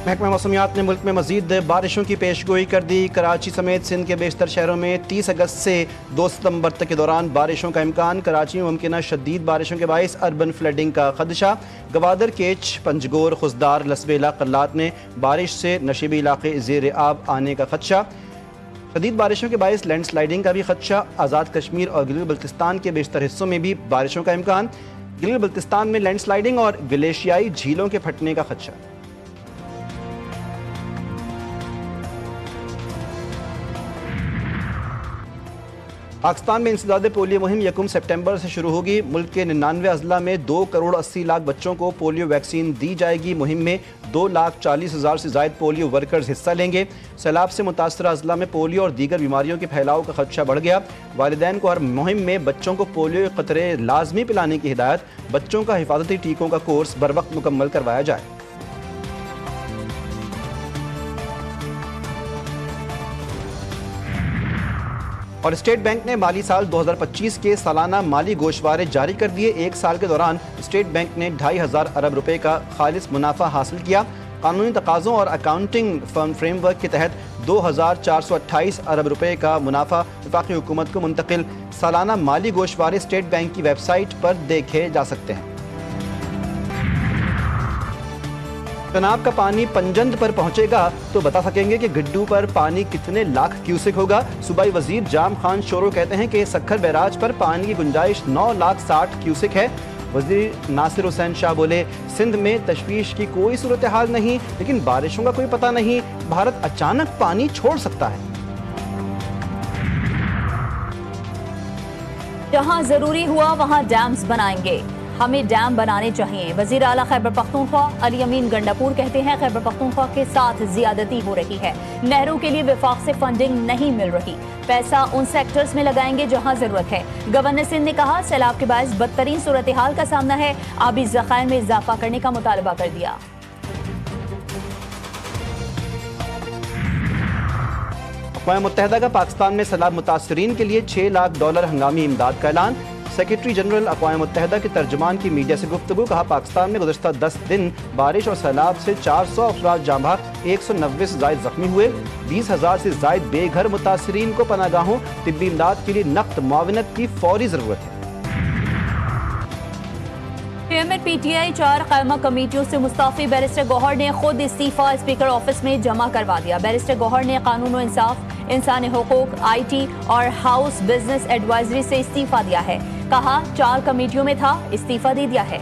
محکمہ موسمیات نے ملک میں مزید بارشوں کی پیشگوئی کر دی۔ کراچی سمیت سندھ کے بیشتر شہروں میں 30 اگست سے 2 ستمبر تک کے دوران بارشوں کا امکان۔ کراچی میں ممکنہ شدید بارشوں کے باعث اربن فلڈنگ کا خدشہ۔ گوادر، کیچ، پنجگور، خضدار، لسبیلا، قلات میں بارش سے نشیبی علاقے زیر آب آنے کا خدشہ۔ شدید بارشوں کے باعث لینڈ سلائیڈنگ کا بھی خدشہ۔ آزاد کشمیر اور گلگت بلتستان کے بیشتر حصوں میں بھی بارشوں کا امکان۔ گلگت بلتستان میں لینڈ سلائیڈنگ اور گلیشیائی جھیلوں کے پھٹنے کا خدشہ۔ پاکستان میں انسداد پولیو مہم 1 سپٹمبر سے شروع ہوگی۔ ملک کے 99 اضلاع میں 2.80 کروڑ بچوں کو پولیو ویکسین دی جائے گی۔ مہم میں 2,40,000 سے زائد پولیو ورکرز حصہ لیں گے۔ سیلاب سے متاثرہ اضلاع میں پولیو اور دیگر بیماریوں کے پھیلاؤ کا خدشہ بڑھ گیا۔ والدین کو ہر مہم میں بچوں کو پولیو کے قطرے لازمی پلانے کی ہدایت۔ بچوں کا حفاظتی ٹیکوں کا کورس بروقت مکمل کروایا جائے۔ اور اسٹیٹ بینک نے مالی سال 2025 کے سالانہ مالی گوشوارے جاری کر دیے۔ ایک سال کے دوران اسٹیٹ بینک نے 2,500 ارب روپے کا خالص منافع حاصل کیا۔ قانونی تقاضوں اور اکاؤنٹنگ فریم ورک کے تحت 2,428 ارب روپے کا منافع وفاقی حکومت کو منتقل۔ سالانہ مالی گوشوارے اسٹیٹ بینک کی ویب سائٹ پر دیکھے جا سکتے ہیں۔ چناب کا پانی پنجند پر پہنچے گا تو بتا سکیں گے کہ گڈو پر پانی کتنے لاکھ کیوسک ہوگا۔ صوبائی وزیر جام خان شورو کہتے ہیں کہ سکھر بیراج پر پانی کی گنجائش 9,60,000 کیوسک ہے۔ وزیر ناصر حسین شاہ بولے، سندھ میں تشویش کی کوئی صورتحال نہیں، لیکن بارشوں کا کوئی پتہ نہیں، بھارت اچانک پانی چھوڑ سکتا ہے۔ جہاں ضروری ہوا وہاں ڈیمز بنائیں گے، ہمیں ڈیم بنانے چاہیے۔ وزیر اعلیٰ خیبر پختونخوا علی امین گنڈاپور کہتے ہیں خیبر پختونخوا کے ساتھ زیادتی ہو رہی ہے، نہروں کے لیے وفاق سے فنڈنگ نہیں مل رہی، پیسہ ان سیکٹرز میں لگائیں گے جہاں ضرورت ہے۔ گورنر سندھ نے کہا سیلاب کے باعث بدترین صورتحال کا سامنا ہے، آبی ذخائر میں اضافہ کرنے کا مطالبہ کر دیا۔ اقوام متحدہ کا پاکستان میں سیلاب متاثرین کے لیے $6 لاکھ ہنگامی امداد کا اعلان۔ سیکرٹری جنرل اقوام متحدہ کے ترجمان کی میڈیا سے گفتگو، کہا پاکستان میں گزشتہ 10 دن بارش اور سیلاب سے 400 افراد جاں بحق، 190 سے زائد زخمی ہوئے، 20,000 سے زائد بے گھر متاثرین کو پناہ گاہوں طبی امداد کے لیے نقد معاونت کی فوری ضرورت ہے۔ چیئرمین پی ٹی آئی 4 قائمہ کمیٹیوں سے مستعفی بیرسٹر گوہر نے خود استعفیٰ اسپیکر آفس میں جمع کروا دیا۔ بیرسٹر گوہر نے قانون و انصاف، انسانی حقوق، آئی ٹی اور ہاؤس بزنس ایڈوائزری سے استعفیٰ دیا ہے، کہا 4 کمیٹیوں میں تھا، استعفیٰ دے دیا ہے۔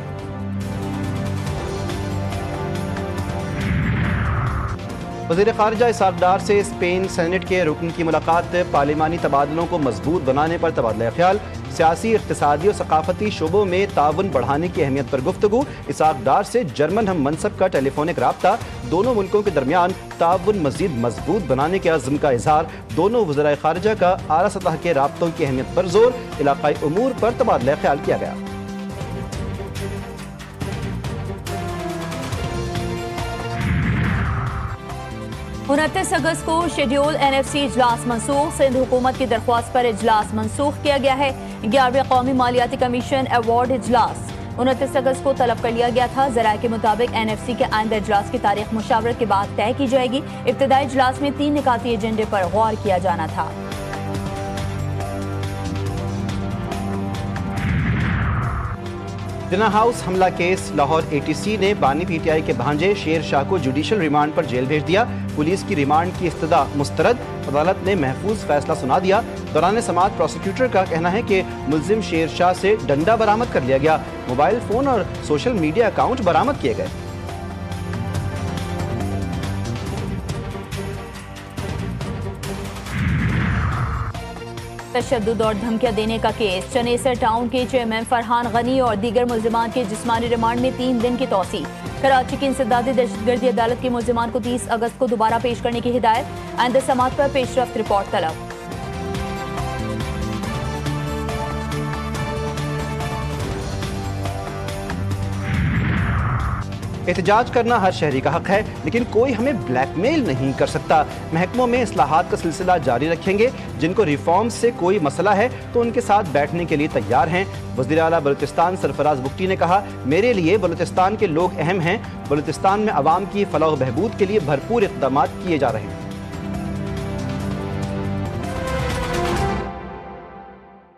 وزیر خارجہ اسحاق ڈار سے اسپین سینٹ کے رکن کی ملاقات، پارلیمانی تبادلوں کو مضبوط بنانے پر تبادلہ خیال، سیاسی، اقتصادی اور ثقافتی شعبوں میں تعاون بڑھانے کی اہمیت پر گفتگو۔ اسحاق ڈار سے جرمن ہم منصب کا ٹیلی فونک رابطہ، دونوں ملکوں کے درمیان تعاون مزید مضبوط بنانے کے عزم کا اظہار۔ دونوں وزرائے خارجہ کا اعلیٰ سطح کے رابطوں کی اہمیت پر زور، علاقائی امور پر تبادلہ خیال کیا گیا۔ 29 اگست کو شیڈیول NFC اجلاس منسوخ، سندھ حکومت کی درخواست پر اجلاس منسوخ کیا گیا ہے۔ 11ویں قومی مالیاتی کمیشن ایوارڈ اجلاس 29 اگست کو طلب کر لیا گیا تھا۔ ذرائع کے مطابق NFC کے آئندہ اجلاس کی تاریخ مشاورت کے بعد طے کی جائے گی۔ ابتدائی اجلاس میں 3 نکاتی ایجنڈے پر غور کیا جانا تھا۔ جنا ہاؤس حملہ کیس، لاہور ATC نے بانی PTI کے بھانجے شیر شاہ کو جوڈیشل ریمانڈ پر جیل بھیج دیا۔ پولیس کی ریمانڈ کی استدعا مسترد، عدالت نے محفوظ فیصلہ سنا دیا۔ دوران سماعت پروسیکیوٹر کا کہنا ہے کہ ملزم شیر شاہ سے ڈنڈا برآمد کر لیا گیا، موبائل فون اور سوشل میڈیا اکاؤنٹ برآمد کیے گئے۔ تشدد اور دھمکیاں دینے کا کیس، چنیسر ٹاؤن کے چیئرمین فرحان غنی اور دیگر ملزمان کے جسمانی ریمانڈ میں 3 دن کی توسیع۔ کراچی کی انسدادی دہشت گردی عدالت کے ملزمان کو 30 اگست کو دوبارہ پیش کرنے کی ہدایت، آئندہ سماعت پر پیش رفت رپورٹ طلب۔ احتجاج کرنا ہر شہری کا حق ہے، لیکن کوئی ہمیں بلیک میل نہیں کر سکتا۔ محکموں میں اصلاحات کا سلسلہ جاری رکھیں گے، جن کو ریفارمز سے کوئی مسئلہ ہے تو ان کے ساتھ بیٹھنے کے لیے تیار ہیں۔ وزیر اعلیٰ بلوچستان سرفراز بگٹی نے کہا، میرے لیے بلوچستان کے لوگ اہم ہیں، بلوچستان میں عوام کی فلاح و بہبود کے لیے بھرپور اقدامات کیے جا رہے ہیں۔